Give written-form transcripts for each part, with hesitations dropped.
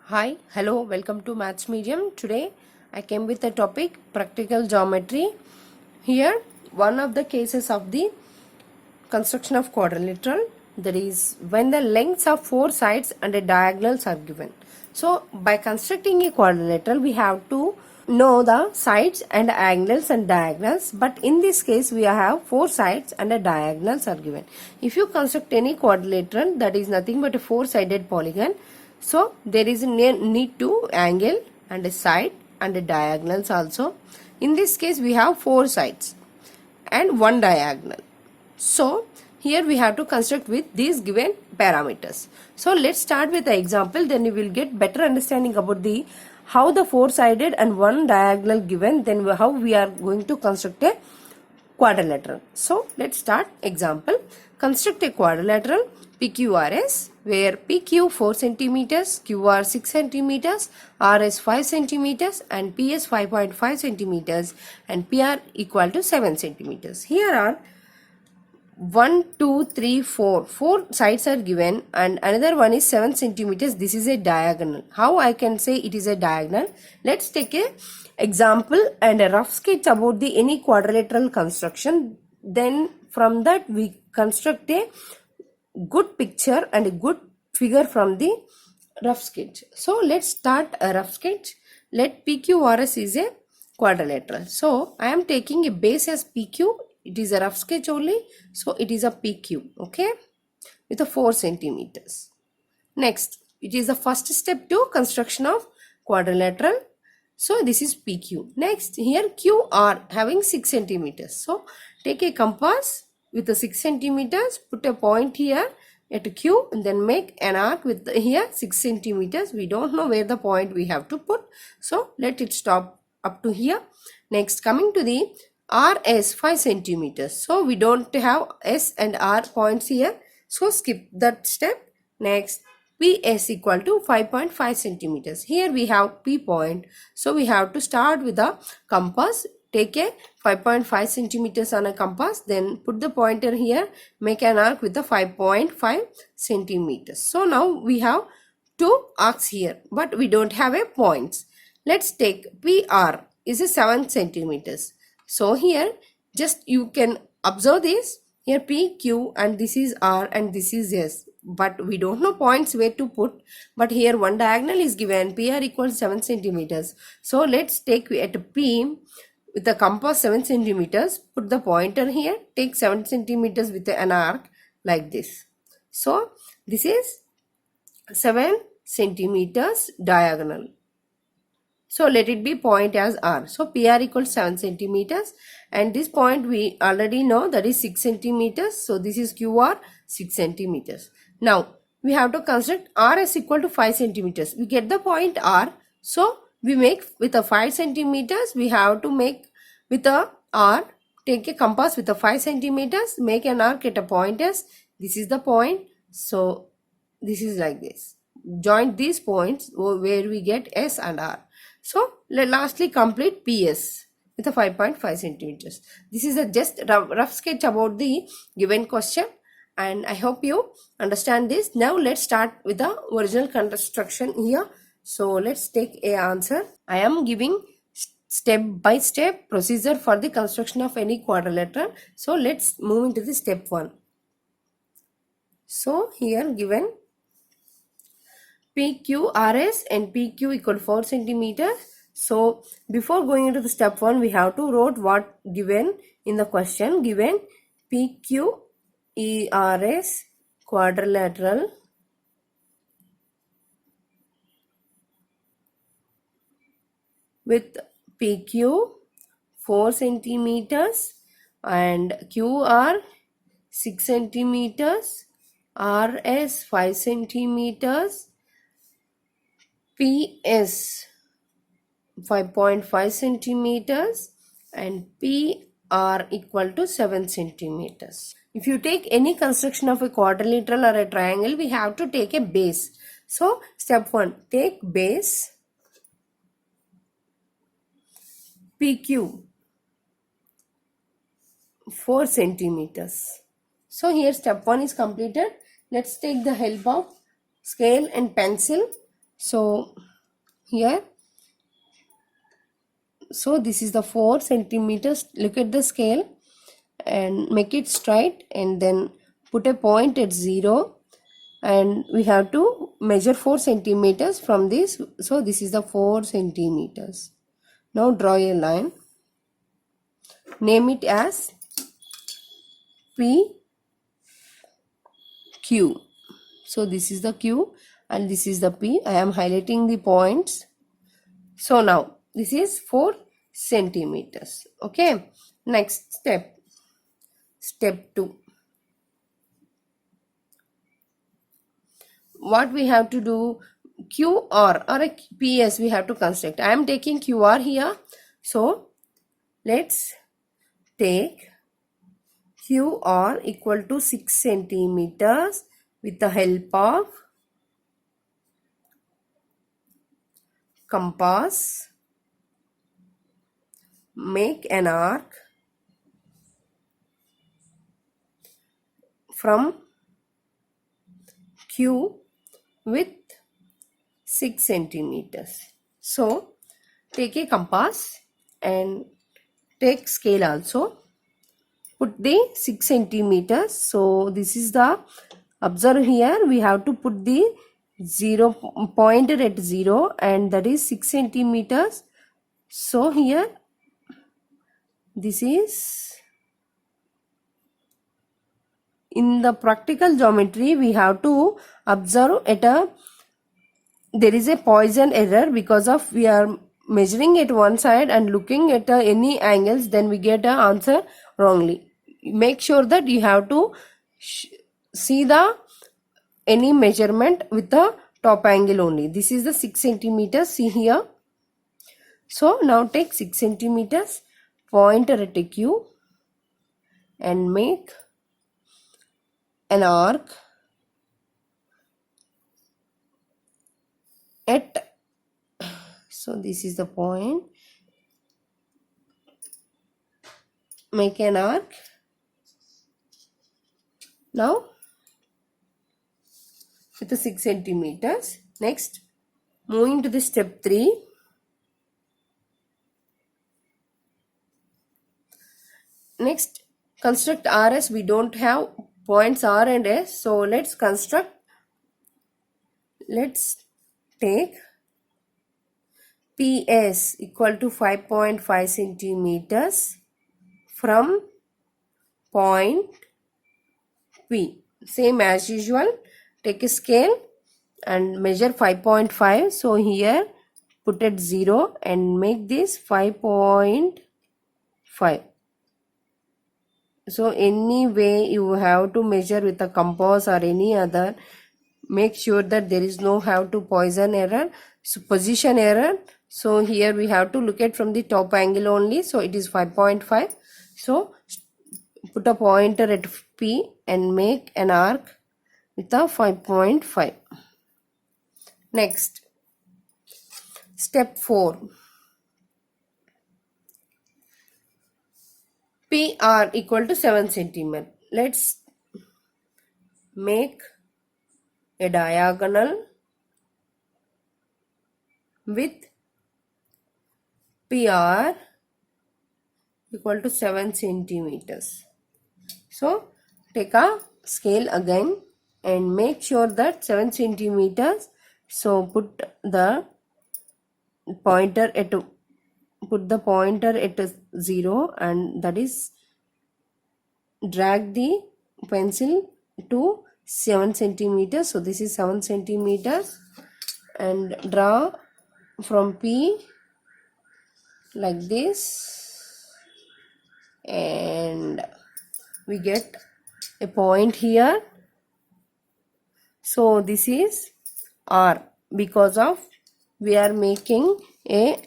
Hi, hello, welcome to Maths Medium. Today I came with the topic practical geometry. Here, one of the cases of the construction of quadrilateral, that is when the lengths of four sides and the diagonals are given. So, by constructing a quadrilateral, we have to know the sides and angles and diagonals, but in this case we have four sides and the diagonals are given. If you construct any quadrilateral, that is nothing but a four-sided polygon, so there is a need to angle and a side and a diagonals also. In this case we have four sides and one diagonal. So here we have to construct with these given parameters. So let's start with the example, then you will get better understanding about the how the four sided and one diagonal given, then how we are going to construct a quadrilateral. So let's start example. Construct a quadrilateral PQRS where PQ 4 centimeters, QR 6 centimeters, RS 5 centimeters and PS 5.5 centimeters and PR equal to 7 centimeters. Here are 1, 2, 3, 4. 4 sides are given and another one is 7 centimeters. This is a diagonal. How I can say it is a diagonal? Let's take a example and a rough sketch about the any quadrilateral construction. Then from that we construct a good picture and a good figure from the rough sketch. So let's start a rough sketch. Let PQRS is a quadrilateral. So I am taking a base as PQ. It is a rough sketch only. So it is a PQ. Okay. With a 4 centimeters. Next, it is the first step to construction of quadrilateral. So this is PQ. Next, here QR having 6 centimeters. So take a compass with the 6 centimeters, put a point here at Q and then make an arc with here 6 centimeters. We don't know where the point we have to put. So let it stop up to here. Next, coming to the RS 5 centimeters. So we don't have S and R points here. So skip that step. Next, PS equal to 5.5 centimeters. Here we have P point. So we have to start with the compass. Take a 5.5 centimeters on a compass. Then put the pointer here. Make an arc with the 5.5 centimeters. So now we have two arcs here. But we don't have a points. Let's take PR is a 7 centimeters. So here just you can observe this. Here P, Q and this is R and this is S. But we don't know points where to put. But here one diagonal is given. PR equals 7 centimeters. So let's take at P with the compass 7 centimeters. Put the pointer here. Take 7 centimeters with an arc like this. So this is 7 centimeters diagonal. So let it be point as R. So PR equals 7 centimeters and this point we already know that is 6 centimeters. So this is QR 6 centimeters. Now we have to construct RS equal to 5 centimeters. We get the point R. So we make with a 5 centimeters. We have to make with a R. Take a compass with a 5 centimeters. Make an arc at a point S. This is the point. So this is like this. Join these points where we get S and R. So lastly complete PS with a 5.5 centimeters. This is a just rough sketch about the given question and I hope you understand this. Now let's start with the original construction here. So let's take a answer. I am giving step by step procedure for the construction of any quadrilateral. So let's move into the step 1. So here given PQRS and PQ equal 4 centimeters. So before going into the step 1, we have to write what given in the question. Given PQERS quadrilateral with PQ 4 centimeters and QR 6 centimeters, RS 5 centimeters, PS 5.5 centimeters and PR equal to 7 centimeters. If you take any construction of a quadrilateral or a triangle, we have to take a base. So step 1, take base PQ 4 centimeters. So here step 1 is completed. Let's take the help of scale and pencil So here, so this is the 4 centimeters. Look at the scale and make it straight, and then put a point at 0, and we have to measure 4 centimeters from this. So this is the 4 centimeters. Now draw a line, name it as PQ. So this is the Q and this is the P. I am highlighting the points. So now this is 4 centimeters. Okay. Next step, step 2. What we have to do, QR or a PS we have to construct. I am taking QR here. So let's take QR equal to 6 centimeters with the help of compass. Make an arc from Q with 6 centimeters. So take a compass and take scale also. Put the 6 centimeters. So this is the, observe here, we have to put the 0 pointer at 0, and that is 6 centimeters. So here this is, in the practical geometry we have to observe at a, there is a Poisson error because of we are measuring at one side and looking at any angles, then we get an answer wrongly. Make sure that you have to see the any measurement with the top angle only. This is the 6 centimeters, see here. So now take 6 centimeters, pointer at a Q and make an arc at, so this is the point, make an arc. Now with the 6 centimeters. Next, moving to the step 3. Next, construct RS. We don't have points R and S, so let's construct. Let's take PS equal to 5.5 centimeters from point P. Same as usual, take a scale and measure 5.5. So here put it 0 and make this 5.5. So any way you have to measure with a compass or any other, make sure that there is no have to Poisson error, so position error. So here we have to look at from the top angle only. So it is 5.5. So put a pointer at P and make an arc with a 5.5. Next, step 4. PR equal to 7 centimeter. Let's make a diagonal with PR equal to 7 centimeters. So take a scale again and make sure that 7 centimeters. So put the pointer at, put the pointer at 0, and that is drag the pencil to 7 centimeters. So this is 7 centimeters and draw from P like this, and we get a point here. So this is R because of we are making a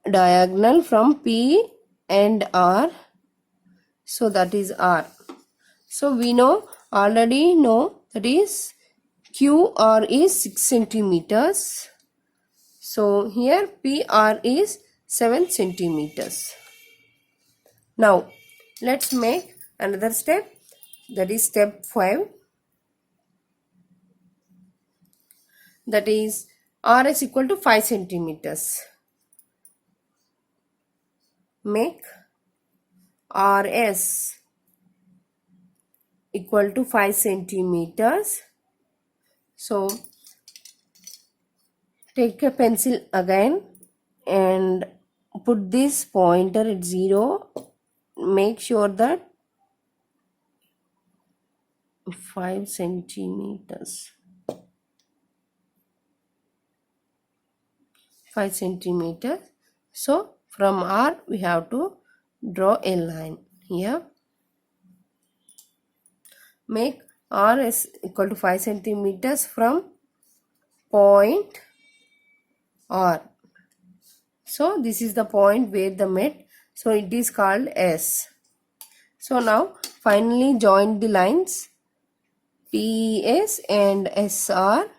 diagonal from P and R. So that is R. So we already know that is QR is 6 centimeters. So here PR is 7 centimeters. Now let's make another step, that is step 5. That is RS equal to 5 centimeters. Make RS equal to 5 centimeters. So take a pencil again and put this pointer at 0. Make sure that 5 centimeters. 5 centimeters. So from R we have to draw a line here. Make R is equal to 5 centimeters from point R. So this is the point where the met. So it is called S. So now finally join the lines PS and SR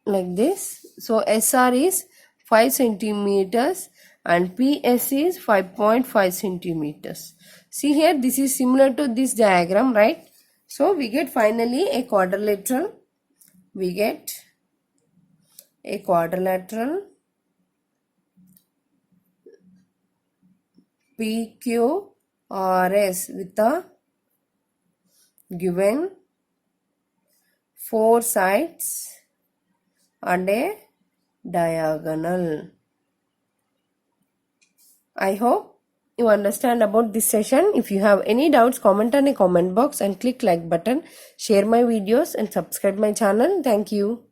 like this. So SR is 5 centimeters and PS is 5.5 centimeters. See here, this is similar to this diagram, right? So we get finally a quadrilateral. We get a quadrilateral PQRS with a given 4 sides and a diagonal. I hope you understand about this session. If you have any doubts, comment on a comment box and click like button. Share my videos and subscribe my channel. Thank you.